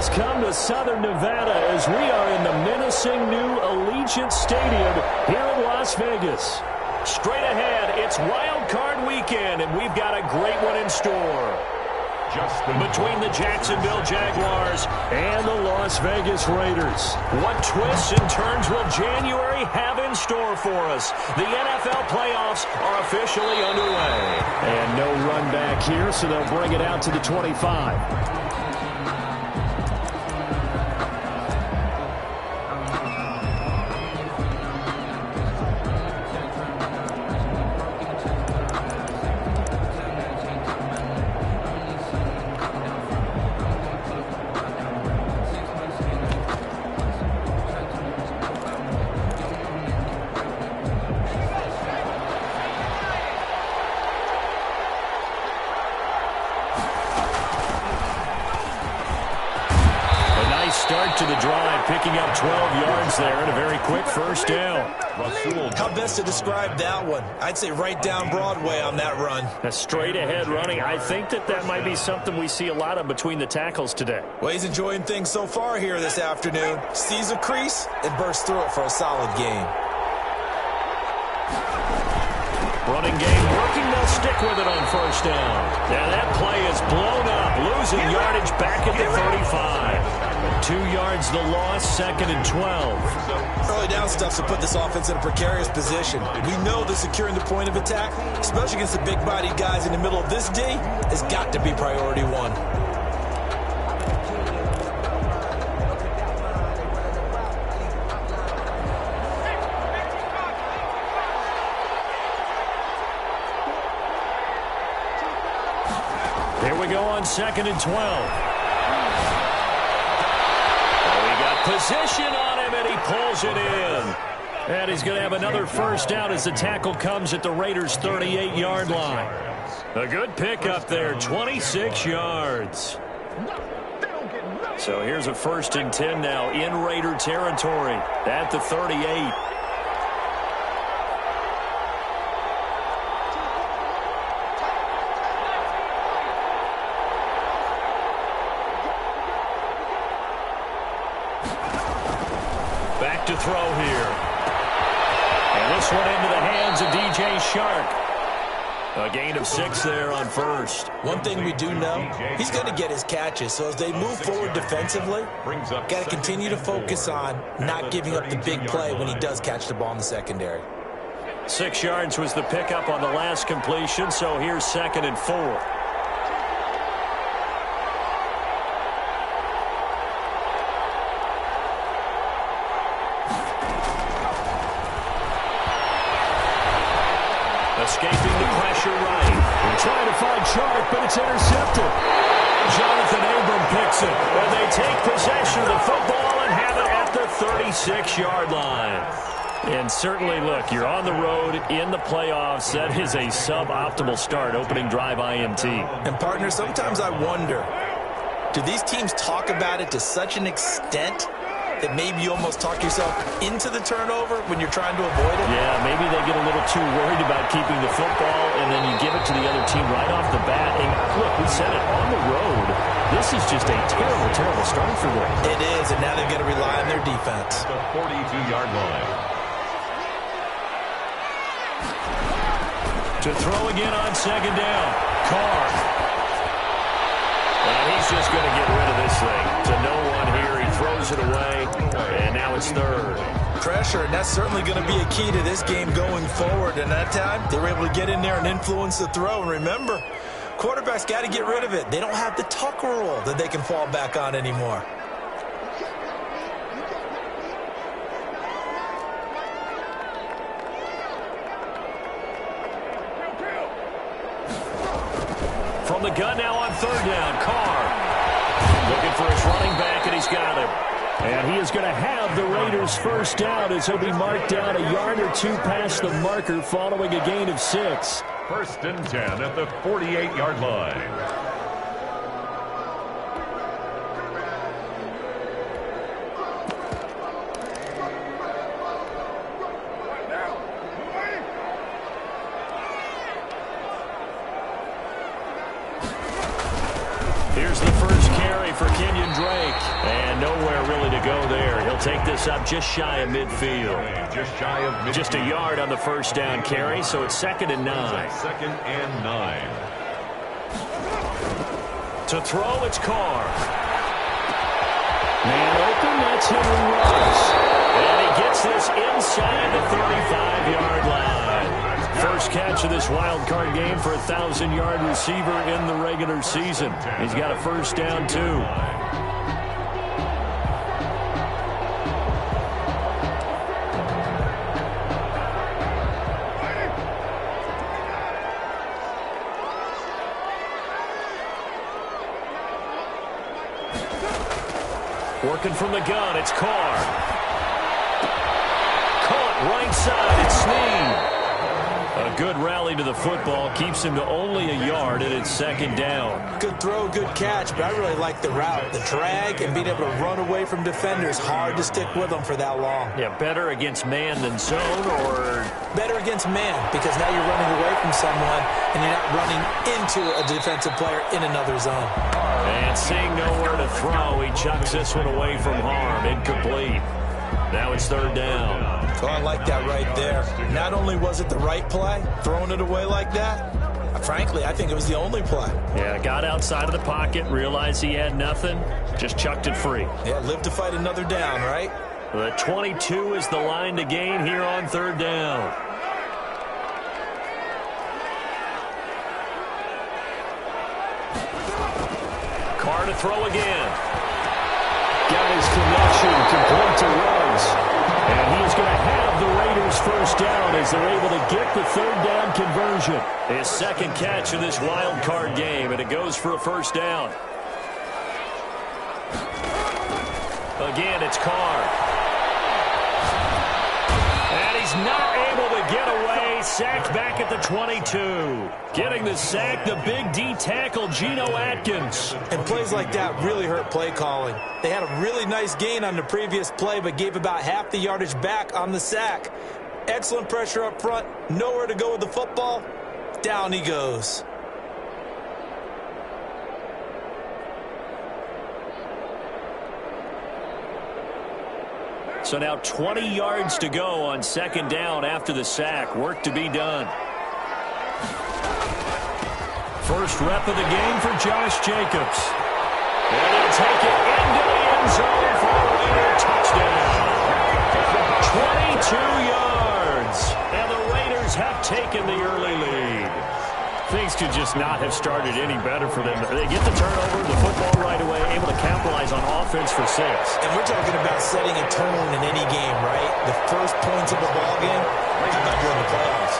has come to Southern Nevada as we are in the menacing new Allegiant Stadium here in Las Vegas. Straight ahead, it's Wild Card Weekend, and we've got a great one in store. Between the Jacksonville Jaguars and the Las Vegas Raiders. What twists and turns will January have in store for us? The NFL playoffs are officially underway. And no run back here, so they'll bring it out to the 25. Start to the drive, picking up 12 yards there and a very quick first down. How best to describe that one? I'd say right down Broadway on that run. A straight ahead running. I think that might be something we see a lot of between the tackles today. Well, he's enjoying things so far here this afternoon. Sees a crease and bursts through it for a solid gain. Running game working, they'll stick with it on first down. Now that play is blown up, losing yardage back at the 35. 2 yards the loss, 2nd and 12. Early down stuff to put this offense in a precarious position. We know that securing the point of attack, especially against the big-bodied guys in the middle of this D, has got to be priority one. Here we go on 2nd and 12. Position on him, and he pulls it in. And he's going to have another first down as the tackle comes at the Raiders' 38-yard line. A good pickup there, 26 yards. So here's a 1st and 10 now in Raider territory at the 38. Back to throw here. And this one into the hands of DJ Shark. A gain of 6 there on first. One thing we do know, he's going to get his catches. So as they move forward defensively, got to continue to focus on not giving up the big play when he does catch the ball in the secondary. 6 yards was the pickup on the last completion, so here's 2nd and 4. Escaping the pressure right. They're trying to find Sharp, but it's intercepted. Jonathan Abram picks it, and they take possession of the football and have it at the 36-yard line. And certainly, look, you're on the road in the playoffs. That is a suboptimal start, opening drive INT. And, partner, sometimes I wonder, do these teams talk about it to such an extent that maybe you almost talk yourself into the turnover when you're trying to avoid it? Yeah, maybe they get a little too worried about keeping the football, and then you give it to the other team right off the bat. And look, we said it, on the road, this is just a terrible, terrible start for them. It is, and now they've got to rely on their defense. The 42-yard line. To throw again on 2nd down, Carr. And he's just going to get rid of this thing to no one here. He throws it away, and now it's 3rd. Pressure, and that's certainly going to be a key to this game going forward. And that time, they were able to get in there and influence the throw. And remember, quarterbacks got to get rid of it. They don't have the tuck rule that they can fall back on anymore. From the gun now on 3rd down, Carr. Looking for his running back, and he's got him. And he is going to have the Raiders' first down as he'll be marked down a yard or 2 past the marker following a gain of 6. 1st and 10 at the 48-yard line. Here's the first carry for Kenyon Drake. take this up just shy of midfield. Just shy of midfield. Just a yard on the first down carry, so it's 2nd and 9. 2nd and 9. To throw, it's Carr. Man open, that's Henry Ruggs. And he gets this inside the 35-yard line. First catch of this wild card game for a 1,000-yard receiver in the regular season. He's got a first down, too. Working from the gun, it's Carr. Caught right side, it's Snead. A good rally to the football keeps him to only a yard, and it's 2nd down. Good throw, good catch, but I really like the route. The drag and being able to run away from defenders, hard to stick with them for that long. Yeah, better against man than zone, or? Better against man, because now you're running away from someone, and you're not running into a defensive player in another zone. And seeing nowhere to throw, he chucks this one away from harm. Incomplete. Now it's 3rd down. So I like that right there. Not only was it the right play, throwing it away like that, frankly, I think it was the only play. Yeah, got outside of the pocket, realized he had nothing, just chucked it free. Yeah, live to fight another down, right? The 22 is the line to gain here on 3rd down. Carr to throw again. Got his connection, complete to Ruggs. And he is going to have the Raiders first down as they're able to get the 3rd down conversion. His 2nd catch of this wild card game, and it goes for a first down. Again, it's Carr. And he's not able to get away. Sacked back at the 22. Getting the sack, the big D tackle, Geno Atkins. And plays like that really hurt play calling. They had a really nice gain on the previous play, but gave about half the yardage back on the sack. Excellent pressure up front. Nowhere to go with the football. Down he goes. So now 20 yards to go on 2nd down after the sack. Work to be done. First rep of the game for Josh Jacobs. And he'll take it into the end zone for a Raider touchdown. 22 yards. And the Raiders have taken the early lead. Things could just not have started any better for them. They get the turnover, the football right away, able to capitalize on offense for 6. And we're talking about setting a tone in any game, right? The first points of a ball game, how about during the playoffs?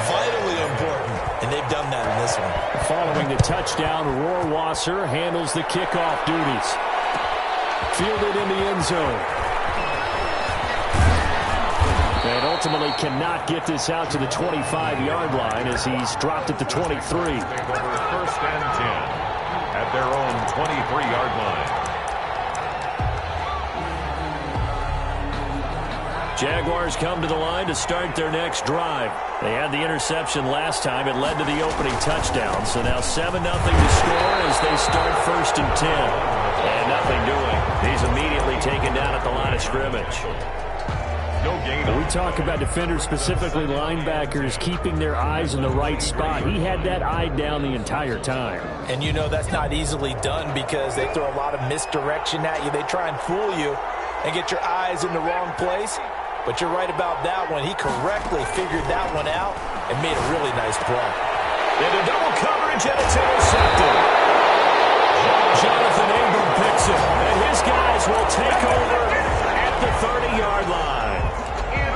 Vitally important, and they've done that in this one. Following the touchdown, Rohrwasser handles the kickoff duties. Fielded in the end zone. And ultimately cannot get this out to the 25-yard line as he's dropped at the 23. Take over 1st and 10 at their own 23-yard line. Jaguars come to the line to start their next drive. They had the interception last time. It led to the opening touchdown. So now 7-0 to score as they start 1st and 10. And nothing doing. He's immediately taken down at the line of scrimmage. No gain. We talk about defenders, specifically linebackers, keeping their eyes in the right spot. He had that eye down the entire time. And you know that's not easily done because they throw a lot of misdirection at you. They try and fool you and get your eyes in the wrong place. But you're right about that one. He correctly figured that one out and made a really nice play. Into double coverage, and it's intercepted. Jonathan Abram picks it, and his guys will take over at the 30-yard line.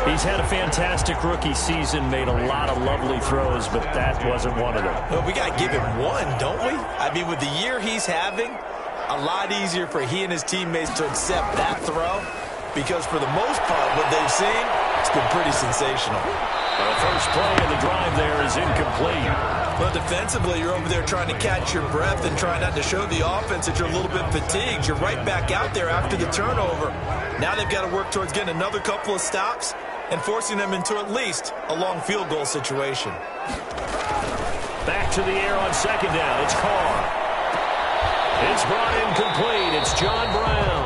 He's had a fantastic rookie season, made a lot of lovely throws, but that wasn't one of them. Well, we got to give him one, don't we? I mean, with the year he's having, a lot easier for he and his teammates to accept that throw because for the most part, what they've seen, it's been pretty sensational. The first play of the drive there is incomplete. Well, defensively, you're over there trying to catch your breath and try not to show the offense that you're a little bit fatigued. You're right back out there after the turnover. Now they've got to work towards getting another couple of stops and forcing them into at least a long field goal situation. Back to the air on 2nd down. It's Carr. It's brought in complete. It's John Brown.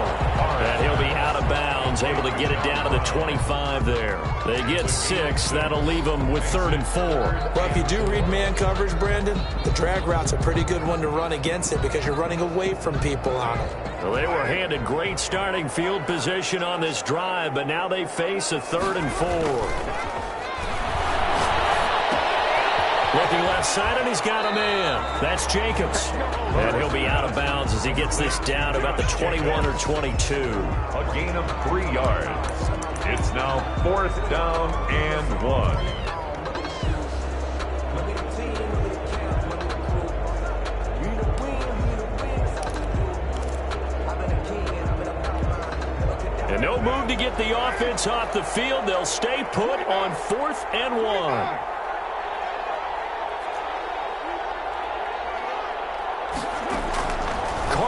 And he'll be out of bounds Browns able to get it down to the 25 there. They get 6. That'll leave them with 3rd and 4. Well, if you do read man coverage, Brandon, the drag route's a pretty good one to run against it because you're running away from people on it. Well, they were handed great starting field position on this drive, but now they face a 3rd and 4. Looking left side, and he's got a man. That's Jacobs. And he'll be out of bounds as he gets this down to about the 21 or 22. A gain of 3 yards. It's now 4th down and 1. And no move to get the offense off the field. They'll stay put on 4th and 1.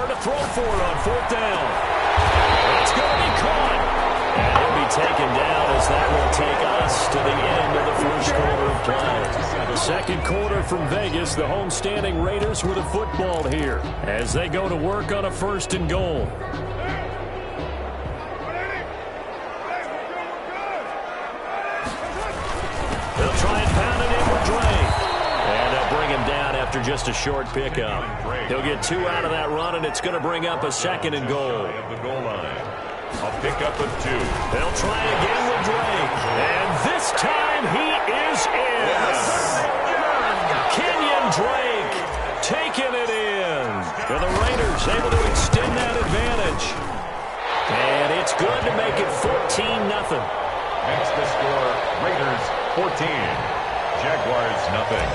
To throw for it on 4th down. It's going to be caught. And he'll be taken down as that will take us to the end of the first quarter of play. The second quarter from Vegas, the homestanding Raiders with a football here as they go to work on a 1st and goal. They'll try and pound it in with Drake. And they'll bring him down after just a short pickup. He'll get 2 out of that run, and it's going to bring up a 2nd and goal. The goal line. A pickup of 2. They'll try again with Drake. And this time he is in. Yes. Kenyon Drake taking it in. And the Raiders able to extend that advantage. And it's good to make it 14-0. Makes the score Raiders 14. Jaguars nothing.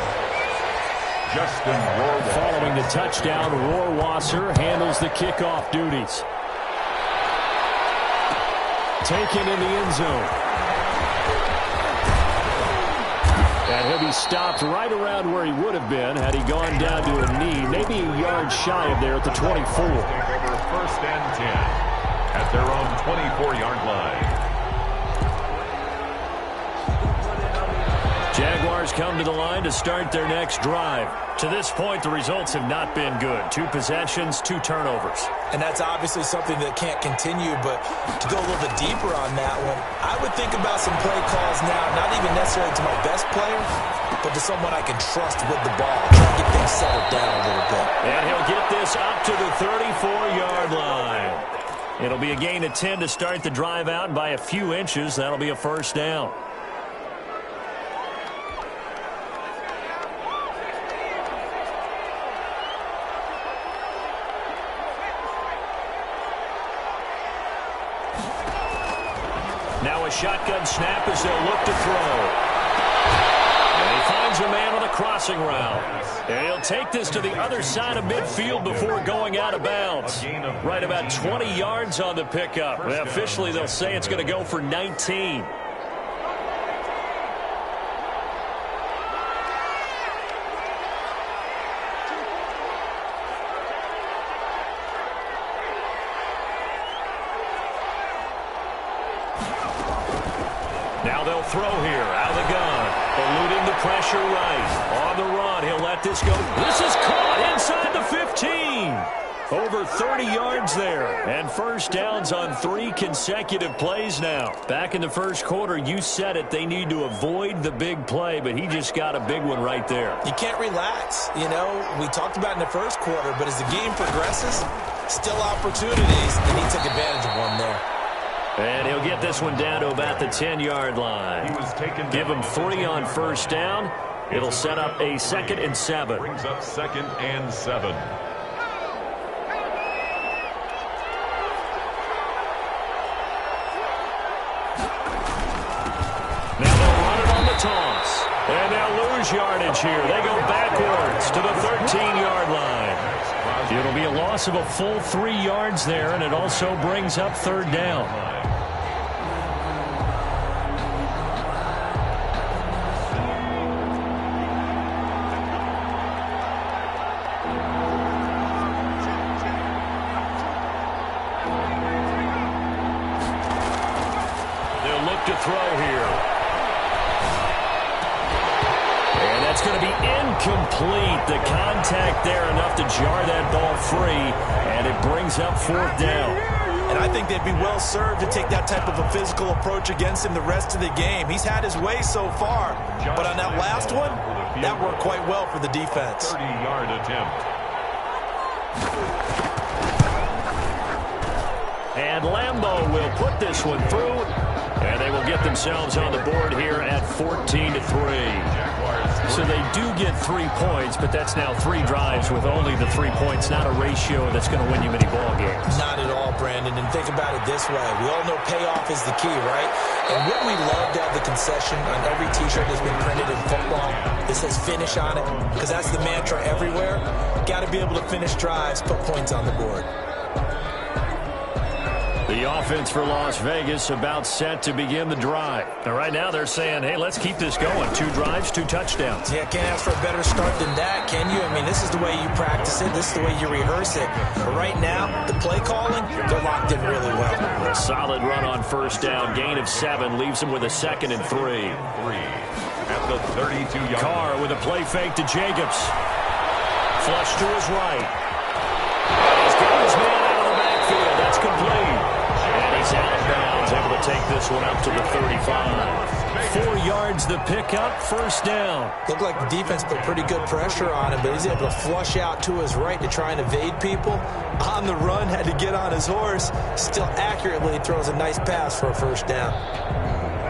Justin Rohrwasser. Following the touchdown, Rohrwasser handles the kickoff duties. Taken in the end zone. And he'll be stopped right around where he would have been had he gone down to a knee, maybe a yard shy of there at the 24. Take over 1st and 10 at their own 24-yard line. Jaguars come to the line to start their next drive. To this point, the results have not been good. 2 possessions, 2 turnovers. And that's obviously something that can't continue, but to go a little bit deeper on that one, I would think about some play calls now, not even necessarily to my best player, but to someone I can trust with the ball. Try to get things settled down a little bit. And he'll get this up to the 34-yard line. It'll be a gain of 10 to start the drive out, and by a few inches, that'll be a 1st down. Now a shotgun snap as they'll look to throw. And he finds a man on the crossing route. And he'll take this to the other side of midfield before going out of bounds. Right about 20 yards on the pickup. Well, officially, they'll say it's going to go for 19. Now they'll throw here out of the gun. Eluding the pressure right. On the run, he'll let this go. This is caught inside the 15. Over 30 yards there. And 1st downs on 3 consecutive plays now. Back in the first quarter, you said it. They need to avoid the big play, but he just got a big one right there. You can't relax. You know, we talked about in the first quarter, but as the game progresses, still opportunities, and he took advantage of one there. And he'll get this one down to about the 10-yard line. Give him 3 on 1st down. It'll set up a 2nd and 7. Brings up 2nd and 7. Now they'll run it on the toss. And they'll lose yardage here. They go backwards to the 13-yard line. It'll be a loss of a full 3 yards there, and it also brings up 3rd down. To throw here. And that's going to be incomplete. The contact there enough to jar that ball free, and it brings up 4th down. And I think they'd be well served to take that type of a physical approach against him the rest of the game. He's had his way so far, but on that last one, that worked quite well for the defense. 30-yard attempt. And Lambeau will put this one through, and they will get themselves on the board here at 14-3. So they do get 3 points, but that's now 3 drives with only the 3 points, not a ratio that's going to win you many ball games. Not at all, Brandon. And think about it this way. We all know payoff is the key, right? And wouldn't we love to have the concession on every T-shirt that's been printed in football that says finish on it? Because that's the mantra everywhere. Got to be able to finish drives, put points on the board. The offense for Las Vegas about set to begin the drive. And right now they're saying, hey, let's keep this going. 2 drives, 2 touchdowns. Yeah, can't ask for a better start than that, can you? I mean, this is the way you practice it. This is the way you rehearse it. But right now, the play calling, they're locked in really well. Solid run on first down. Gain of 7 leaves them with a 2nd and 3. At the 32-yard. Carr with a play fake to Jacobs. Flush to his right. He's got his man out of the backfield. That's complete. And he's out of bounds, able to take this one up to the 35. 4 yards the pickup, first down. Looked like the defense put pretty good pressure on him, but he's able to flush out to his right to try and evade people. On the run, had to get on his horse. Still accurately throws a nice pass for a first down.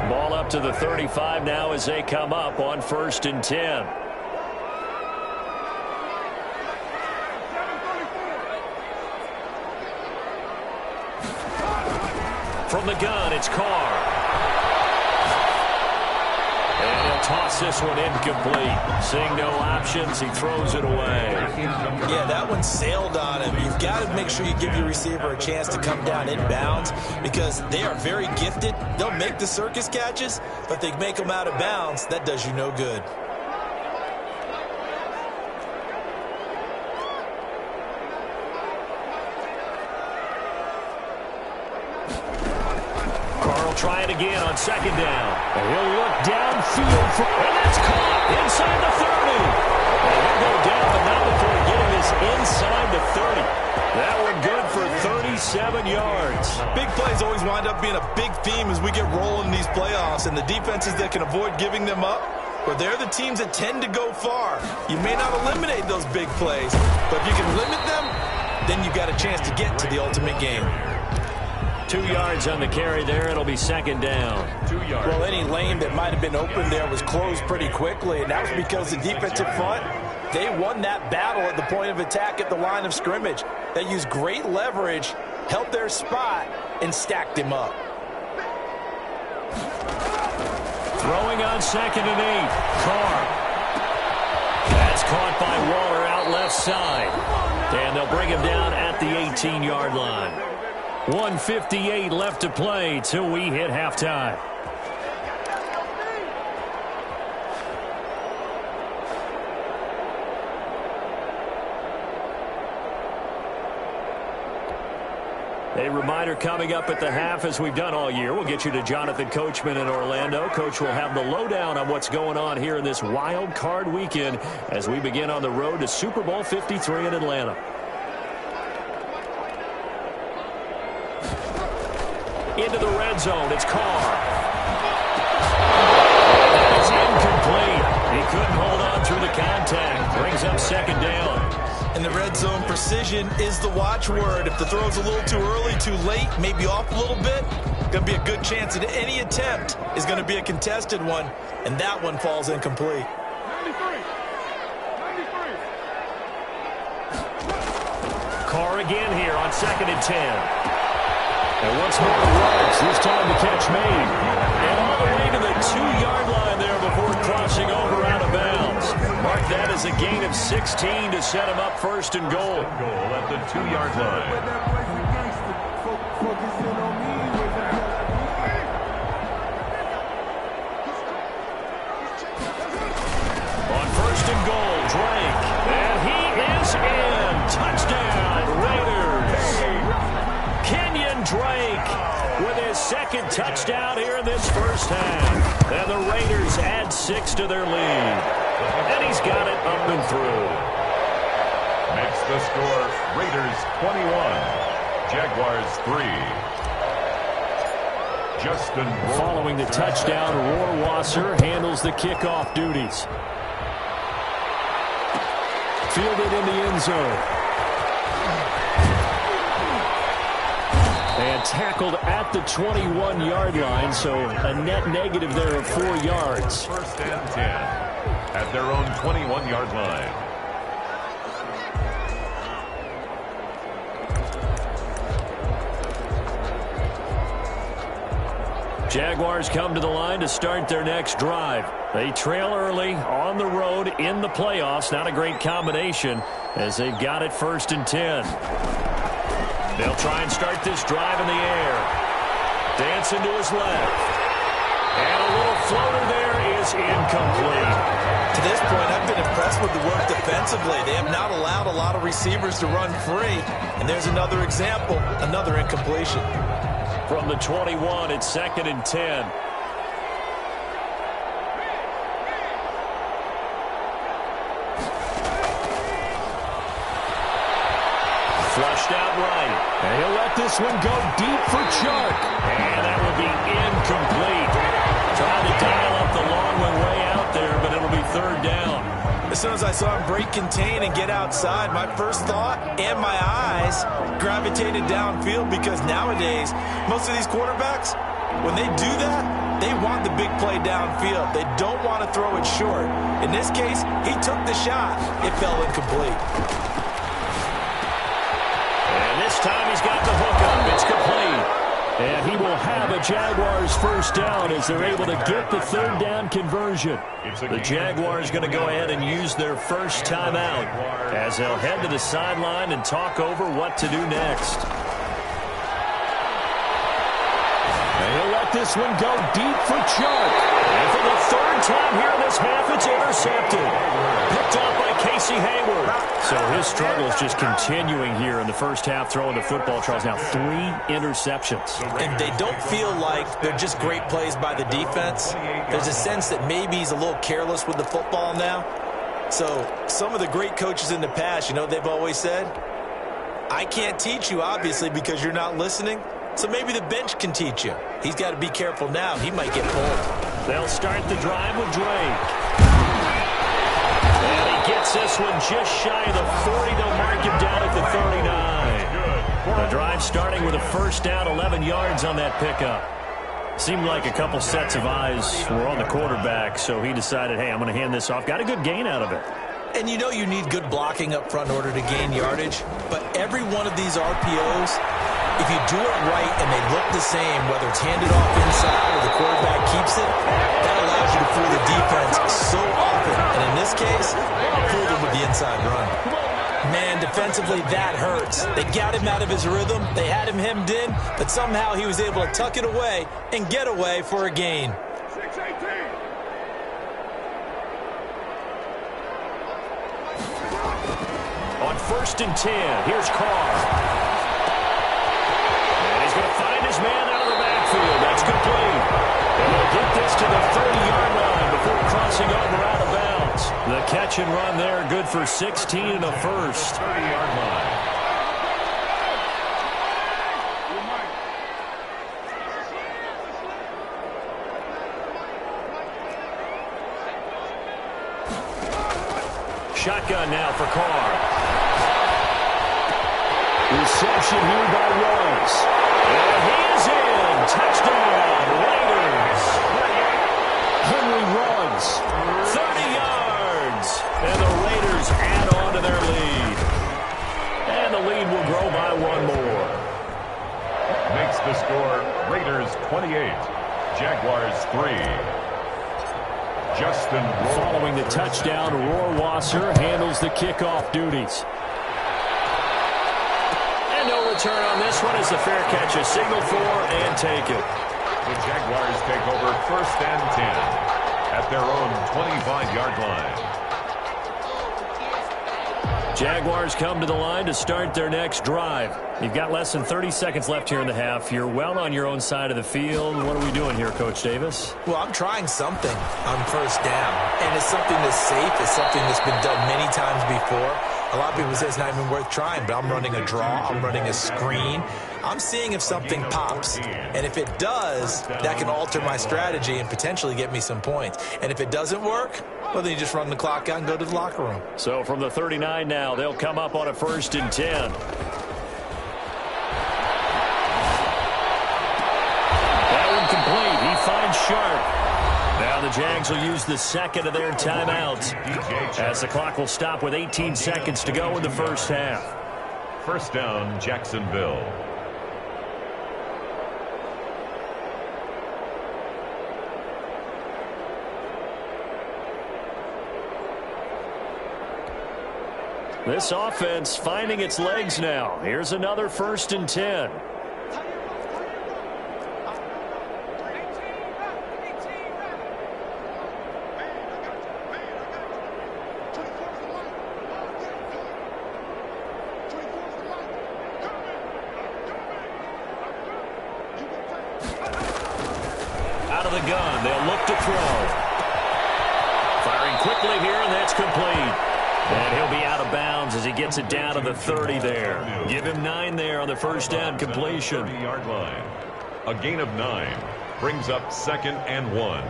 Ball up to the 35 now as they come up on 1st and 10. From the gun, it's Carr. And he'll toss this one incomplete. Seeing no options, he throws it away. Yeah, that one sailed on him. You've got to make sure you give your receiver a chance to come down inbounds because they are very gifted. They'll make the circus catches, but they make them out of bounds. That does you no good. Try it again on 2nd down. And he'll look downfield, and that's caught inside the 30. And he'll go down, but not before getting this inside the 30. That one good for 37 yards. Big plays always wind up being a big theme as we get rolling in these playoffs, and the defenses that can avoid giving them up, well, they're the teams that tend to go far. You may not eliminate those big plays, but if you can limit them, then you've got a chance to get to the ultimate game. 2 yards on the carry there. It'll be 2nd down. 2 yards. Well, any lane that might have been open there was closed pretty quickly, and that was because the defensive front, they won that battle at the point of attack at the line of scrimmage. They used great leverage, held their spot, and stacked him up. Throwing on 2nd and 8. Carr. That's caught by Waller out left side. And they'll bring him down at the 18-yard line. 1:58 left to play till we hit halftime. A reminder coming up at the half, as we've done all year. We'll get you to Jonathan Coachman in Orlando. Coach will have the lowdown on what's going on here in this wild card weekend as we begin on the road to Super Bowl 53 in Atlanta. Into the red zone, it's Carr. It's incomplete. He couldn't hold on through the contact. Brings up 2nd down. In the red zone, precision is the watchword. If the throw's a little too early, too late, maybe off a little bit, going to be a good chance that any attempt is going to be a contested one, and that one falls incomplete. 93. Carr again here on 2nd and 10. And once more to Ruggs, this time the catch made. And all the way to the 2-yard line there before crossing over out of bounds. Mark that as a gain of 16 to set him up 1st and goal. Goal at the 2-yard line. On 1st and goal, Drake. And he is in. Touchdown, Raiders. Kenyon Drake with his 2nd touchdown here in this first half. And the Raiders add 6 to their lead. And he's got it up and through. Makes the score Raiders 21, Jaguars 3. Following the touchdown, Rohrwasser handles the kickoff duties. Fielded in the end zone. And tackled at the 21-yard line, so a net negative there of 4 yards. First and 10 at their own 21-yard line. Jaguars come to the line to start their next drive. They trail early on the road in the playoffs. Not a great combination as they've got it first and 10. They'll try and start this drive in the air. Dancing to his left. And a little floater there is incomplete. To this point, I've been impressed with the work defensively. They have not allowed a lot of receivers to run free. And there's another example, another incompletion. From the 21, it's second and 10. Flushed out right. And he'll let this one go deep for Chuck. And that will be incomplete. Trying to dial up the long one way out there, but it'll be third down. As soon as I saw him break contain and get outside, my first thought and my eyes gravitated downfield, because nowadays, most of these quarterbacks, when they do that, they want the big play downfield. They don't want to throw it short. In this case, he took the shot. It fell incomplete. And this time he's got the hook up. It's complete. And he will have a Jaguars first down as they're able to get the third down conversion. The Jaguars going to go ahead and use their first timeout as they'll head to the sideline and talk over what to do next. And he'll let this one go deep for Chuck. And for the third time here in this half, it's intercepted. Picked off by Casey Hayward. So his struggle is just continuing here in the first half, throwing the football. Charles, now 3 interceptions. And they don't feel like they're just great plays by the defense. There's a sense that maybe he's a little careless with the football now. So some of the great coaches in the past, you know, they've always said, I can't teach you, obviously, because you're not listening. So maybe the bench can teach you. He's got to be careful now. He might get pulled. They'll start the drive with Drake. And he gets this one just shy of the 40. They'll mark him down at the 39. The drive starting with a first down, 11 yards on that pickup. Seemed like a couple sets of eyes were on the quarterback, so he decided, hey, I'm going to hand this off. Got a good gain out of it. And you know you need good blocking up front in order to gain yardage. But every one of these RPOs, if you do it right and they look the same, whether it's handed off inside or the quarterback keeps it, that allows you to fool the defense so often. And in this case, fool them with the inside run. Man, defensively, that hurts. They got him out of his rhythm. They had him hemmed in, but somehow he was able to tuck it away and get away for a gain. On first and 10, here's Carr. And he's going to find his man out of the backfield. That's complete. And he'll get this to the 30-yard line before crossing over out of bounds. The catch and run there, good for 16 and a first. 30-yard line. Shotgun now for Carr. Reception here by Rose. And he is in. Touchdown, Raiders. Henry runs 30 yards. And the Raiders add on to their lead. And the lead will grow by 1 more. Makes the score Raiders 28, Jaguars 3. Following the touchdown, Rohrwasser handles the kickoff duties. And no return on this one as the fair catch is signaled for and taken. The Jaguars take over first and 10 at their own 25-yard line. Jaguars come to the line to start their next drive. You've got less than 30 seconds left here in the half. You're well on your own side of the field. What are we doing here, Coach Davis? Well, I'm trying something on first down, and it's something that's safe. It's something that's been done many times before. A lot of people say it's not even worth trying, but I'm running a draw. I'm running a screen. I'm seeing if something pops. And if it does, that can alter my strategy and potentially get me some points. And if it doesn't work, well, then you just run the clock out and go to the locker room. So from the 39 now, they'll come up on a 1st and 10. That one complete. He finds Sharp. Now the Jags will use the second of their timeouts as the clock will stop with 18 seconds to go in the first half. 1st down, Jacksonville. This offense finding its legs now. Here's another 1st and 10. Out of the gun, they'll look to throw. Firing quickly here, and that's complete. And he'll be out of bounds as he gets it down to the 30 there. Give him 9 there on the 1st down completion. 30-yard line. A gain of 9 brings up 2nd and 1.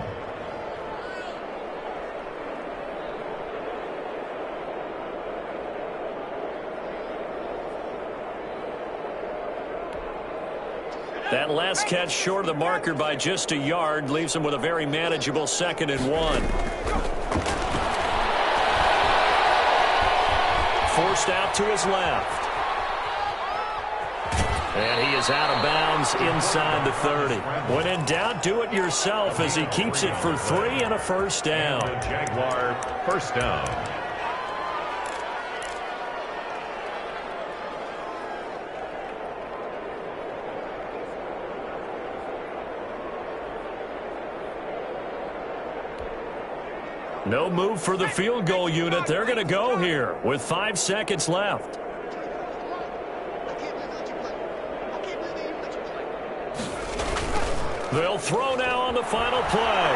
That last catch short of the marker by just a yard leaves him with a very manageable 2nd and 1. Forced out to his left. And he is out of bounds inside the 30. When in doubt, do it yourself as he keeps it for 3 and a 1st down. The Jaguar 1st down. No move for the field goal unit. They're going to go here with 5 seconds left. They'll throw now on the final play.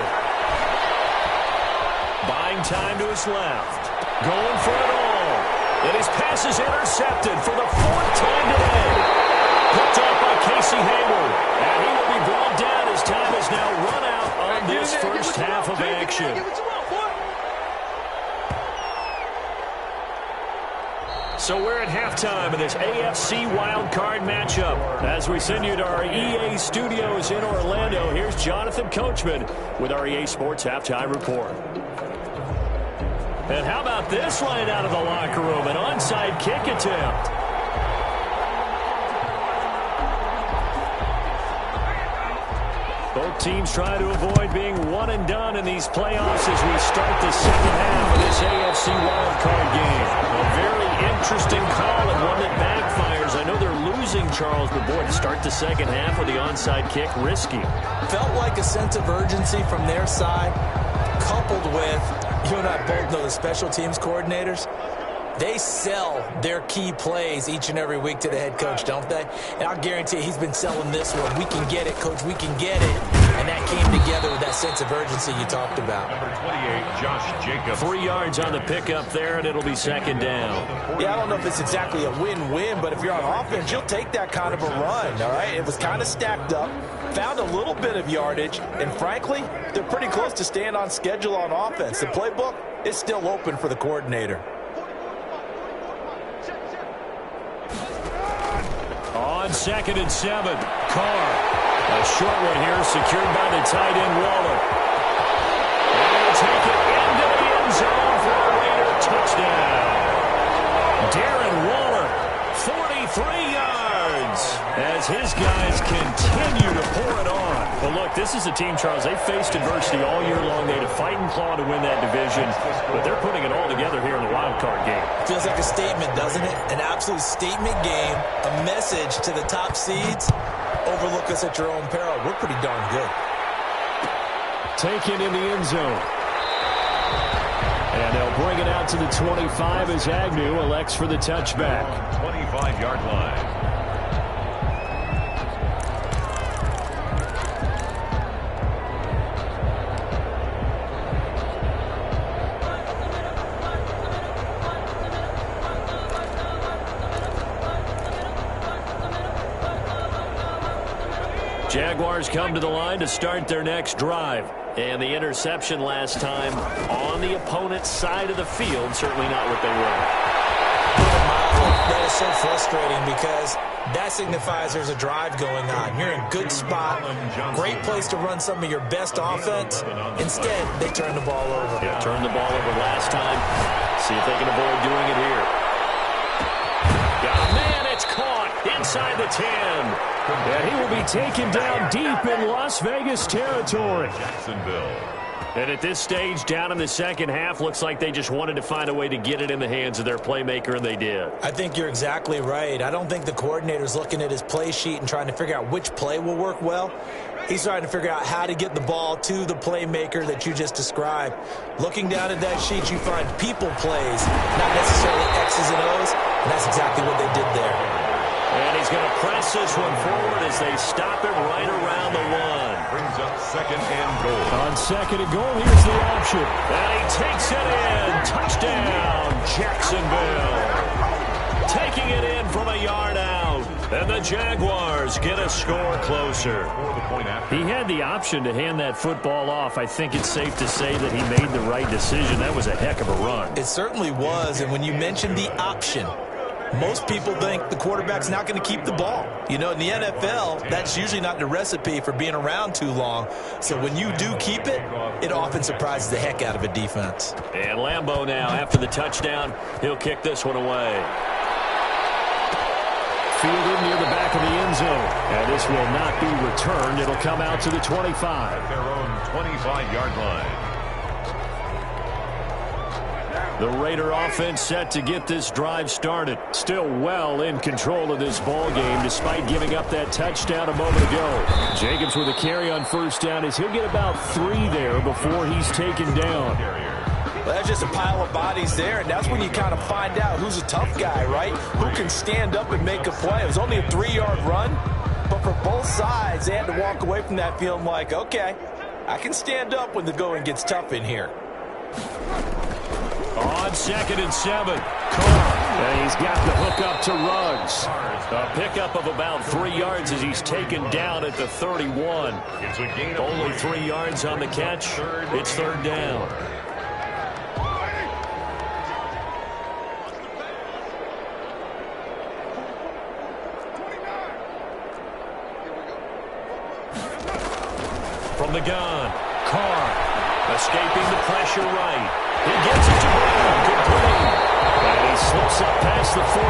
Buying time to his left. Going for it all. And his pass is intercepted for the 4th time today. Picked off by Casey Hayward. And he will be brought down as time has now run out on this first half of action. So we're at halftime in this AFC wildcard matchup. As we send you to our EA studios in Orlando, here's Jonathan Coachman with our EA Sports Halftime Report. And how about this line out of the locker room? An onside kick attempt. Both teams try to avoid being one and done in these playoffs as we start the second half of this AFC wildcard game. A very interesting call and one that backfires. I know they're losing, Charles, but boy, to start the second half with the onside kick, risky. Felt like a sense of urgency from their side, coupled with, you and I both know the special teams coordinators. They sell their key plays each and every week to the head coach, don't they? And I'll guarantee you he's been selling this one. We can get it, coach. We can get it. And that came together with that sense of urgency you talked about. Number 28, Josh Jacobs. 3 yards on the pickup there, and it'll be second down. Yeah, I don't know if it's exactly a win-win, but if you're on offense, you'll take that kind of a run, all right? It was kind of stacked up, found a little bit of yardage, and frankly, they're pretty close to staying on schedule on offense. The playbook is still open for the coordinator. On 2nd and 7, Carr. A short one here, secured by the tight end, Waller. And he'll take it into the end zone for a Raider touchdown. Darren Waller, 43 yards, as his guys continue to pour it on. Well, look, this is a team, Charles, they faced adversity all year long. They had to fight and claw to win that division, but they're putting it all together here in the wild card game. Feels like a statement, doesn't it? An absolute statement game, a message to the top seeds. Overlook us at your own peril. We're pretty darn good. Taken in the end zone. And they'll bring it out to the 25 as Agnew elects for the touchback. 25-yard line. Jaguars come to the line to start their next drive. And the interception last time on the opponent's side of the field, certainly not what they were. That is so frustrating because that signifies there's a drive going on. You're in a good spot, great place to run some of your best offense. Instead, they turn the ball over. Yeah, turned the ball over last time. See if they can avoid doing it here. Got a man, it's caught inside the 10. And he will be taken down deep in Las Vegas territory. Jacksonville. And at this stage, down in the second half, looks like they just wanted to find a way to get it in the hands of their playmaker, and they did. I think you're exactly right. I don't think the coordinator's looking at his play sheet and trying to figure out which play will work well. He's trying to figure out how to get the ball to the playmaker that you just described. Looking down at that sheet, you find people plays, not necessarily X's and O's, and that's exactly what they did there. And he's going to press this one forward as they stop it right around the one. Brings up second and goal. On second and goal, here's the option. And he takes it in. Touchdown, Jacksonville. Taking it in from a yard out. And the Jaguars get a score closer. He had the option to hand that football off. I think it's safe to say that he made the right decision. That was a heck of a run. It certainly was, and when you mentioned the option, most people think the quarterback's not going to keep the ball. You know, in the NFL, that's usually not the recipe for being around too long. So when you do keep it, it often surprises the heck out of a defense. And Lambeau now, after the touchdown, he'll kick this one away. Fielded near the back of the end zone. And this will not be returned. It'll come out to the 25. At their own 25-yard line. The Raider offense set to get this drive started. Still well in control of this ball game despite giving up that touchdown a moment ago. Jacobs with a carry on first down as he'll get about 3 there before he's taken down. Well, that's just a pile of bodies there, and that's when you kind of find out who's a tough guy, right? Who can stand up and make a play. It was only a 3-yard run, but for both sides, they had to walk away from that feeling like, okay, I can stand up when the going gets tough in here. On second and 7, Carr. And he's got the hook up to Ruggs. A pickup of about 3 yards as he's taken down at the 31. Only 3 yards on the catch. It's third down. From the gun, Carr escaping the pressure right. He gets it to Brown, complete. And he slips up past the 45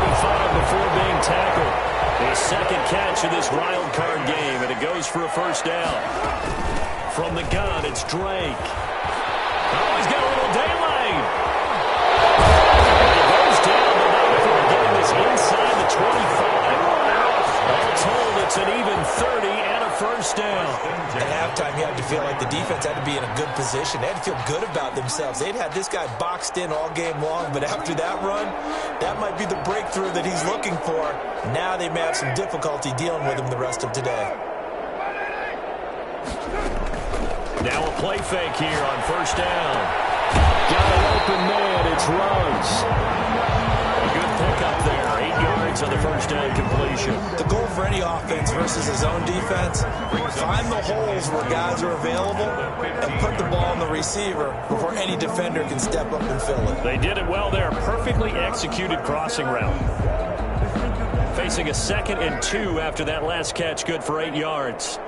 before being tackled. His second catch of this wild card game, and it goes for a first down. From the gun, it's Drake. Oh, he's got a little daylight. And he goes down, but not before getting this inside the 25. All told, it's an even 30 and a first down. At halftime, you had to feel like the defense had to be in a good position. They had to feel good about themselves. They'd had this guy boxed in all game long, but after that run, that might be the breakthrough that he's looking for. Now they may have some difficulty dealing with him the rest of today. Now a play fake here on first down. Got an open man, it's Ruggs. A good pickup there, 8 yards on the first down completion. The goal for any offense versus his own defense, find the holes where guys are available and put the ball in the receiver before any defender can step up and fill it. They did it well there. Perfectly executed crossing route. Facing a 2nd and 2 after that last catch, good for 8 yards.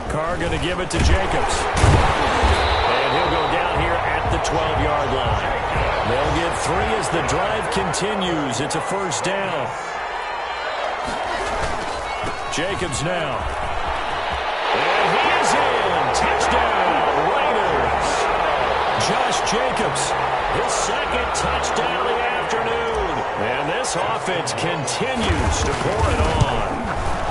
Carr going to give it to Jacobs. And he'll go down here at the 12-yard line. They'll get 3 as the drive continues. It's a first down. Jacobs now. And he is in. Touchdown, Raiders. Josh Jacobs, his second touchdown of the afternoon. And this offense continues to pour it on.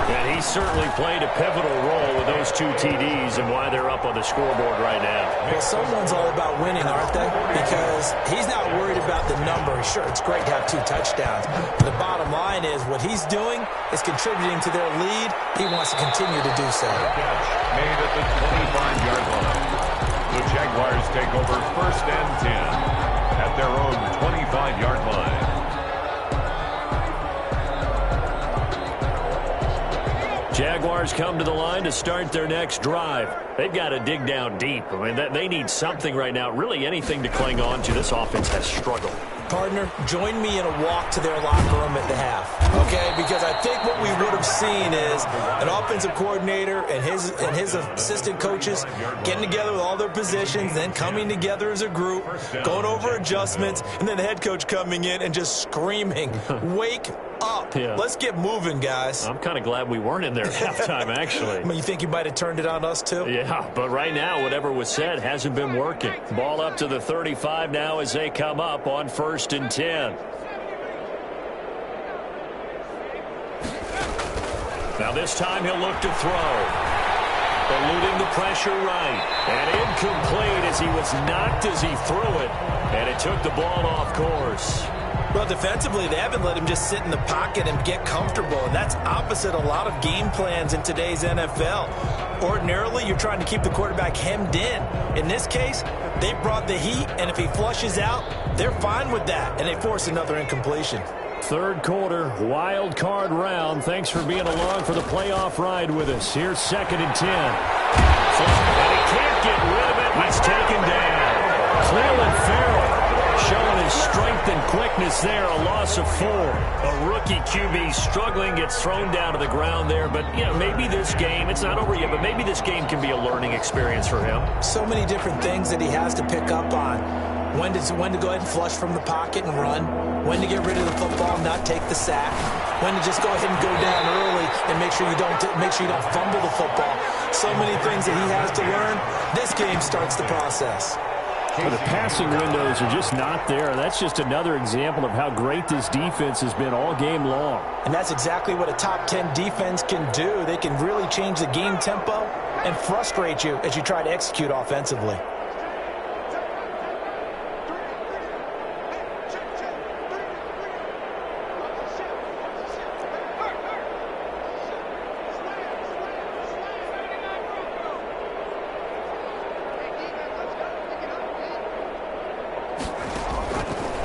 And he certainly played a pivotal role with those 2 TDs and why they're up on the scoreboard right now. Well, someone's all about winning, aren't they? Because he's not worried about the number. Sure, it's great to have 2 touchdowns. But the bottom line is what he's doing is contributing to their lead. He wants to continue to do so. Catch made at the 25-yard line. The Jaguars take over first and 10 at their own 25-yard line. Jaguars come to the line to start their next drive. They've got to dig down deep. I mean, they need something right now, really anything to cling on to. This offense has struggled. Partner, join me in a walk to their locker room at the half, okay? Because I think what we would have seen is an offensive coordinator and his assistant coaches getting together with all their positions, then coming together as a group, going over adjustments, and then the head coach coming in and just screaming, "Wake up. Yeah. Let's get moving, guys." I'm kind of glad we weren't in there at halftime, actually. I mean, you think you might have turned it on us, too? Yeah, but right now, whatever was said hasn't been working. Ball up to the 35 now as they come up on 1st and 10. Now this time he'll look to throw. Eluding the pressure right. And incomplete as he was knocked as he threw it. And it took the ball off course. Well, defensively, they haven't let him just sit in the pocket and get comfortable. And that's opposite a lot of game plans in today's NFL. Ordinarily, you're trying to keep the quarterback hemmed in. In this case, they brought the heat, and if he flushes out, they're fine with that, and they force another incompletion. Third quarter, wild card round. Thanks for being along for the playoff ride with us. Here's 2nd and 10. And he can't get rid of it. He's taken down. Cleveland Farrell showing his strength and quickness there. A loss of 4. A rookie QB struggling, gets thrown down to the ground there. But, you know, maybe this game, it's not over yet, but maybe this game can be a learning experience for him. So many different things that he has to pick up on. When to go ahead and flush from the pocket and run. When to get rid of the football and not take the sack. When to just go ahead and go down early and make sure you don't fumble the football. So many things that he has to learn. This game starts the process. Well, the passing windows are just not there. That's just another example of how great this defense has been all game long. And that's exactly what a top 10 defense can do. They can really change the game tempo and frustrate you as you try to execute offensively.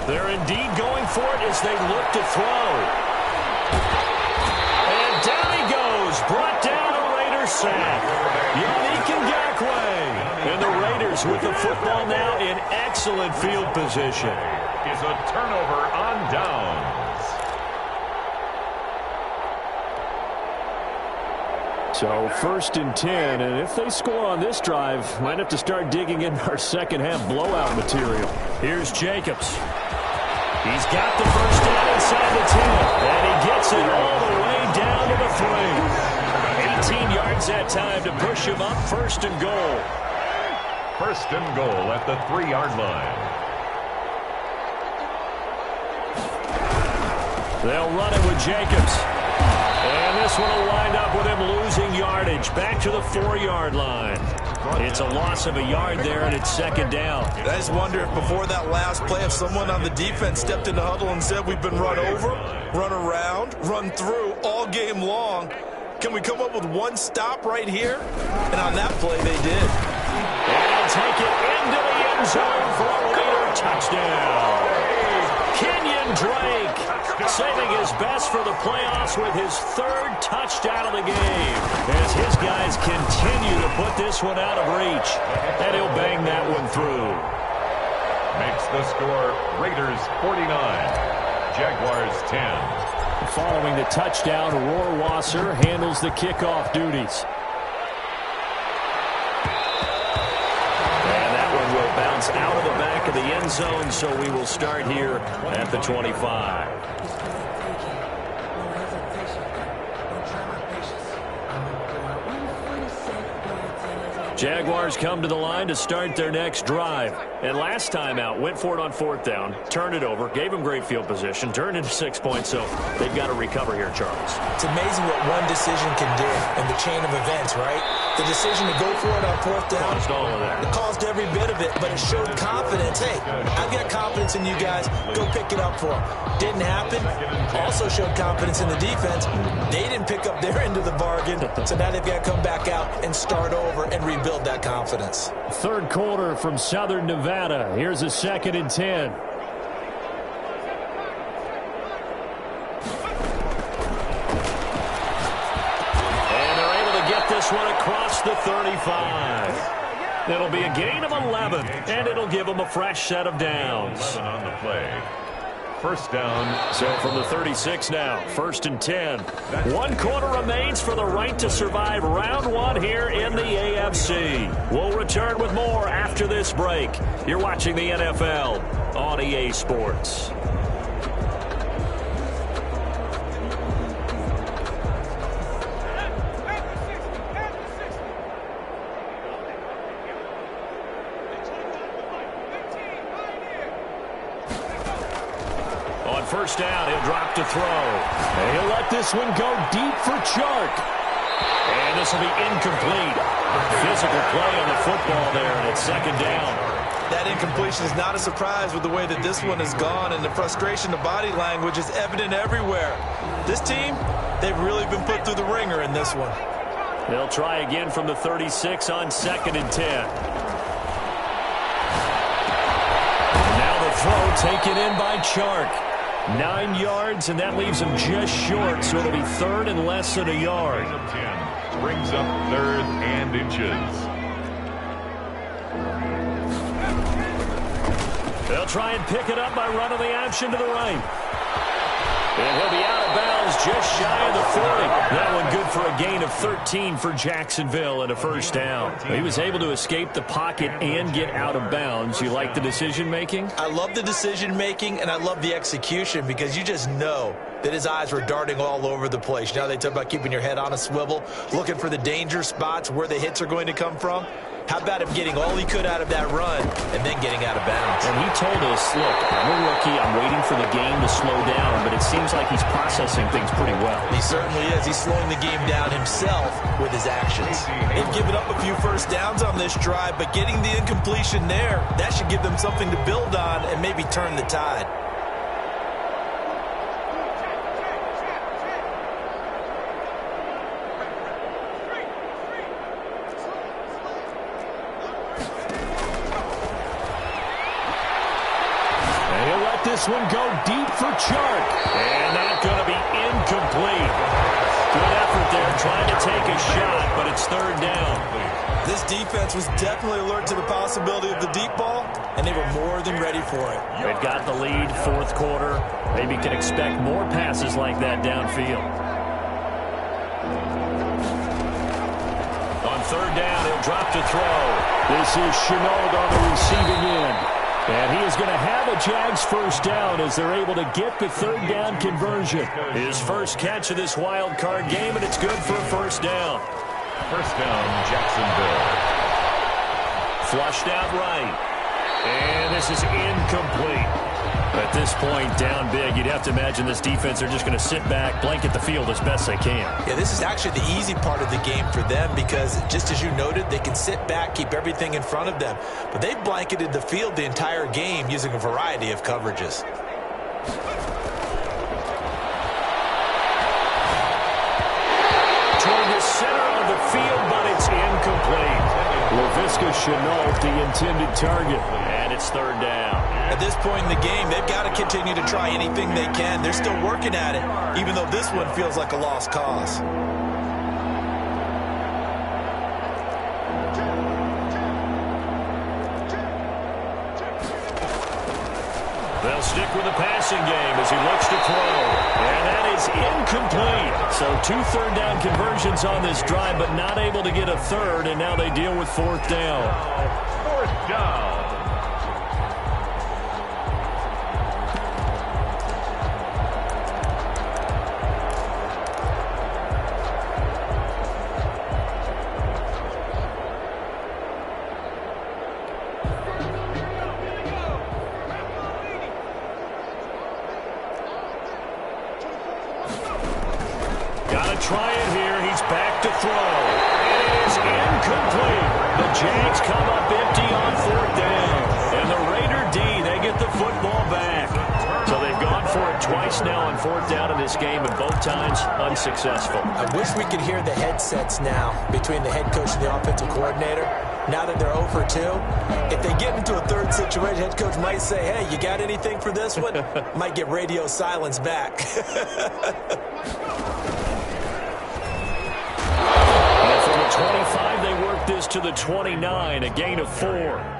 They're indeed going for it as they look to throw. And down he goes. Brought down a Raiders sack. Yannick Ngakoue. And the Raiders with the football now in excellent field position. Is a turnover on downs. So 1st and 10, and if they score on this drive, might have to start digging in our second half blowout material. Here's Jacobs. He's got the first down inside the 10, and he gets it all the way down to the 3. 18 yards that time to push him up. 1st and goal. 1st and goal at the 3-yard line. They'll run it with Jacobs. And this one will wind up with him losing yardage. Back to the 4-yard line. It's a loss of a yard there, and it's 2nd down. I just wonder if before that last play, if someone on the defense stepped in the huddle and said, we've been run over, run around, run through all game long. Can we come up with one stop right here? And on that play, they did. And he'll take it into the end zone for a Raider touchdown. Kenyon Drake saving his best for the playoffs with his 3rd touchdown of the game as his guys continue to put this one out of reach. And he'll bang that one through. Makes the score Raiders 49, Jaguars 10. Following the touchdown, Rohrwasser handles the kickoff duties. Bounce out of the back of the end zone, so we will start here at the 25. Jaguars come to the line to start their next drive. And last time out, went for it on 4th down, turned it over, gave them great field position, turned into 6 points, so they've got to recover here, Charles. It's amazing what one decision can do in the chain of events, right? The decision to go for it on 4th down. Caused all of that. It caused every bit of it, but it showed confidence. Hey, I've got confidence in you guys. Go pick it up for them. Didn't happen. Also showed confidence in the defense. They didn't pick up their end of the bargain, so now they've got to come back out and start over and rebuild that confidence. 3rd quarter from Southern Nevada. Here's a 2nd and 10. across the 35. It'll be a gain of 11, and it'll give them a fresh set of downs. 11 on the play. First down. So from the 36 now, 1st and 10. 1 quarter remains for the right to survive round 1 here in the AFC. We'll return with more after this break. You're watching the NFL on EA Sports. First down, he'll drop to throw. And he'll let this one go deep for Chark. And this will be incomplete. Physical play on the football there, and it's 2nd down. That incompletion is not a surprise with the way that this one has gone, and the frustration of body language is evident everywhere. This team, they've really been put through the ringer in this one. They'll try again from the 36 on 2nd and 10. And now the throw taken in by Chark. 9 yards, and that leaves him just short, so it'll be 3rd and less than a yard. 10 brings up 3rd and inches. They'll try and pick it up by running the option to the right. And he'll be out of bounds just shy of the 40. That one good for a gain of 13 for Jacksonville and a first down. He was able to escape the pocket and get out of bounds. You like the decision-making? I love the decision-making, and I love the execution because you just know that his eyes were darting all over the place. You know, they talk about keeping your head on a swivel, looking for the danger spots, where the hits are going to come from. How about him getting all he could out of that run and then getting out of bounds? And he told us, look, I'm a rookie. I'm waiting for the game to slow down, but it seems like he's processing things pretty well. He certainly is. He's slowing the game down himself with his actions. They've given up a few first downs on this drive, but getting the incompletion there, that should give them something to build on and maybe turn the tide. This one go deep for Chark. And not going to be incomplete. Good effort there trying to take a shot, but it's 3rd down. This defense was definitely alert to the possibility of the deep ball, and they were more than ready for it. They've got the lead, 4th quarter. Maybe can expect more passes like that downfield. On 3rd down, he'll drop to throw. This is Chenault on the receiving end. And he is going to have a Jags first down as they're able to get the 3rd down conversion. His first catch of this wild card game, and it's good for a first down. First down, Jacksonville. Flushed out right. And this is incomplete. At this point, down big, you'd have to imagine this defense are just going to sit back, blanket the field as best they can. Yeah, this is actually the easy part of the game for them because, just as you noted, they can sit back, keep everything in front of them. But they've blanketed the field the entire game using a variety of coverages. Toward the center of the field, but it's incomplete. Laviska Shenault, the intended target, and it's 3rd down. At this point in the game, they've got to continue to try anything they can. They're still working at it, even though this one feels like a lost cause. They'll stick with the passing game as he looks to throw. And that is incomplete. So 2 3rd down conversions on this drive, but not able to get a 3rd, and now they deal with 4th down. 4th down. Try it here. He's back to throw. And it is incomplete. The Jags come up empty on 4th down. And the Raider D, they get the football back. So they've gone for it twice now on 4th down in this game, and both times unsuccessful. I wish we could hear the headsets now between the head coach and the offensive coordinator. Now that they're 0 for 2, if they get into a 3rd situation, head coach might say, hey, you got anything for this one? Might get radio silence back. And from the the 25, they work this to the 29, a gain of 4.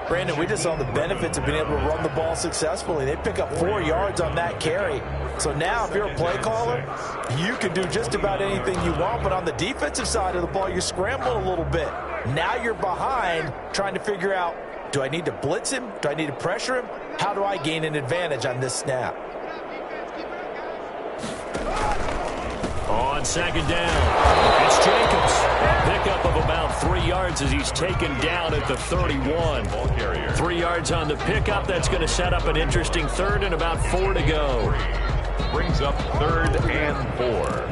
Brandon, we just saw the benefits of being able to run the ball successfully. They pick up 4 yards on that carry. So now if you're a play caller, you can do just about anything you want. But on the defensive side of the ball, you scramble a little bit. Now you're behind trying to figure out, do I need to blitz him? Do I need to pressure him? How do I gain an advantage on this snap? On second down, it's Jacobs. A pickup of about 3 yards as he's taken down at the 31. 3 yards on the pickup. That's going to set up an interesting third and about 4 to go. Brings up 3rd and 4.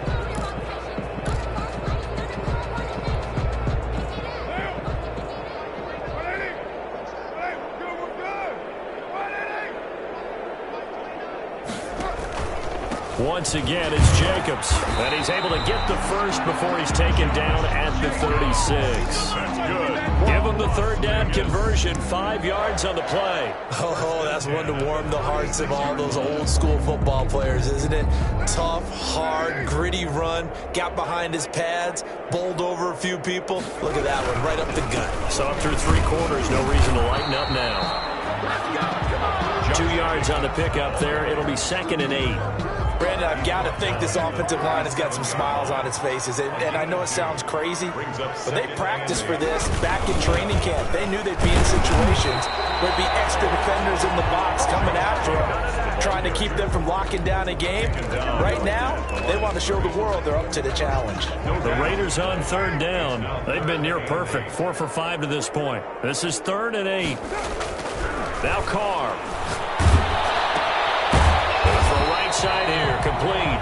Once again, it's Jacobs. And he's able to get the first before he's taken down at the 36. That's good. Give him the third down conversion, 5 yards on the play. Oh, that's one to warm the hearts of all those old school football players, isn't it? Tough, hard, gritty run, got behind his pads, bowled over a few people. Look at that one, right up the gut. So up through 3 quarters, no reason to lighten up now. 2 yards on the pickup there. It'll be 2nd and 8. Brandon, I've got to think this offensive line has got some smiles on its faces. And I know it sounds crazy, but they practiced for this back in training camp. They knew they'd be in situations where there'd be extra defenders in the box coming after them, trying to keep them from locking down a game. Right now, they want to show the world they're up to the challenge. The Raiders on 3rd down. They've been near perfect, 4 for 5 to this point. This is 3rd and 8. Now Carr. Side here, complete.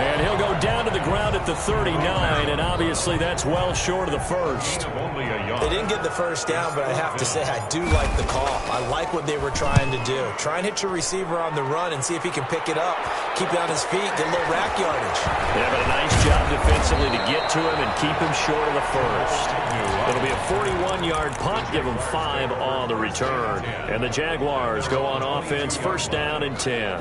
And he'll go down to the ground at the 39, and obviously that's well short of the first. They didn't get the first down, but I have to say I do like the call. I like what they were trying to do. Try and hit your receiver on the run and see if he can pick it up, keep it on his feet, get a little rack yardage. Yeah, but a nice job defensively to get to him and keep him short of the first. It'll be a 41-yard punt, give him 5 on the return. And the Jaguars go on offense, 1st down and 10.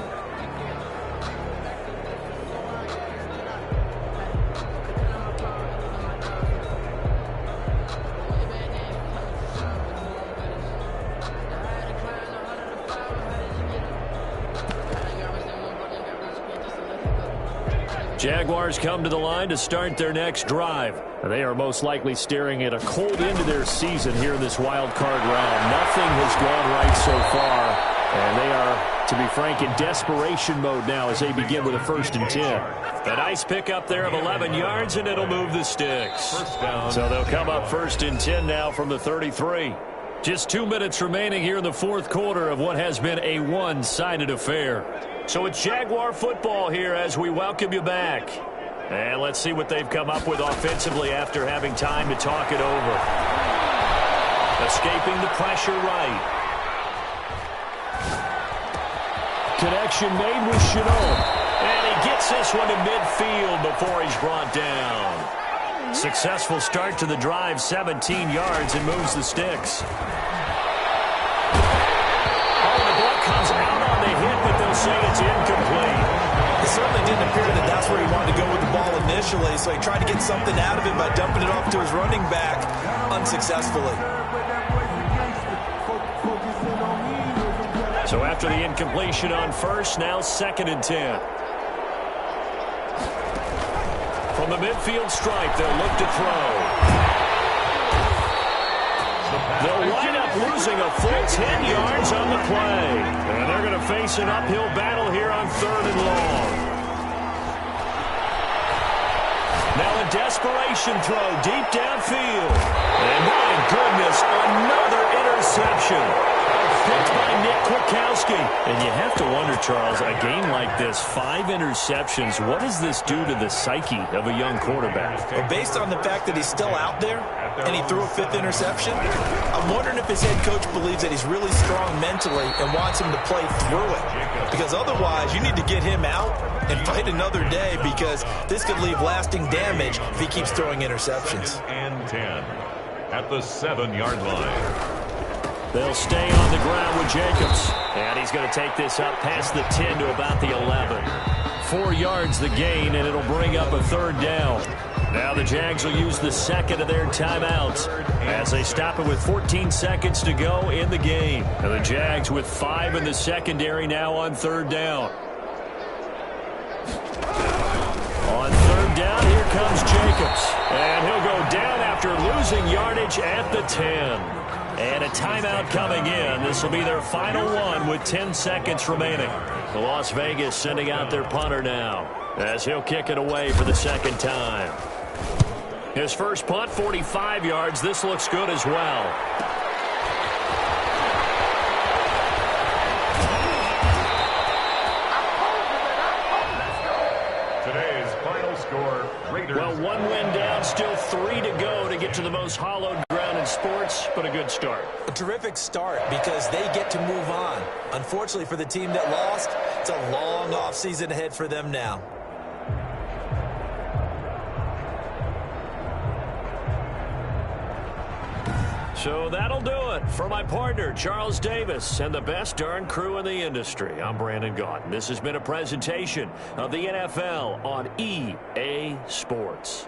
Jaguars come to the line to start their next drive. They are most likely staring at a cold end to their season here in this wild card round. Nothing has gone right so far, and they are, to be frank, in desperation mode now as they begin with a 1st and 10. A nice pickup there of 11 yards, and it'll move the sticks. So they'll come up 1st and 10 now from the 33. Just 2 minutes remaining here in the 4th quarter of what has been a one-sided affair. So it's Jaguar football here as we welcome you back. And let's see what they've come up with offensively after having time to talk it over. Escaping the pressure right. Connection made with Chenault. And he gets this one to midfield before he's brought down. Successful start to the drive, 17 yards, and moves the sticks. Comes out on the hit, but they'll say it's incomplete. It certainly didn't appear that that's where he wanted to go with the ball initially, so he tried to get something out of it by dumping it off to his running back unsuccessfully. So after the incompletion on 1st, now 2nd and 10. From the midfield stripe, they'll look to throw. They'll wind up losing a full 10 yards on the play. And they're going to face an uphill battle here on 3rd and long. Now a desperation throw deep downfield. And my goodness, another interception. Picked by Nick Kwiatkowski. And you have to wonder, Charles, a game like this, 5 interceptions, what does this do to the psyche of a young quarterback? Well, based on the fact that he's still out there and he threw a 5th interception, I'm wondering if his head coach believes that he's really strong mentally and wants him to play through it. Because otherwise, you need to get him out and fight another day, because this could leave lasting damage if he keeps throwing interceptions. And 10 at the 7-yard line. They'll stay on the ground with Jacobs. And he's going to take this up past the 10 to about the 11. 4 yards the gain, and it'll bring up a 3rd down. Now the Jags will use the second of their timeouts as they stop it with 14 seconds to go in the game. And the Jags with 5 in the secondary now on third down. On third down, here comes Jacobs. And he'll go down after losing yardage at the 10. And a timeout coming in. This will be their final one with 10 seconds remaining. The Las Vegas sending out their punter now as he'll kick it away for the second time. His first punt, 45 yards. This looks good as well. Today's final score, Raiders. Well, one win down, still 3 to go to get to the most hallowed ground in sports, but a good start. A terrific start because they get to move on. Unfortunately for the team that lost, it's a long offseason ahead for them now. So that'll do it for my partner, Charles Davis, and the best darn crew in the industry. I'm Brandon Gaudin. This has been a presentation of the NFL on EA Sports.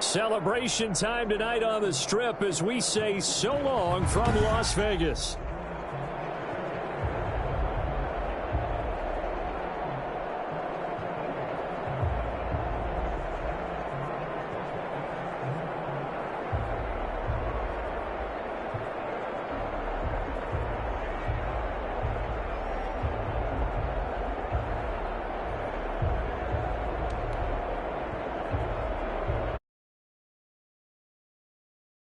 Celebration time tonight on the Strip as we say so long from Las Vegas.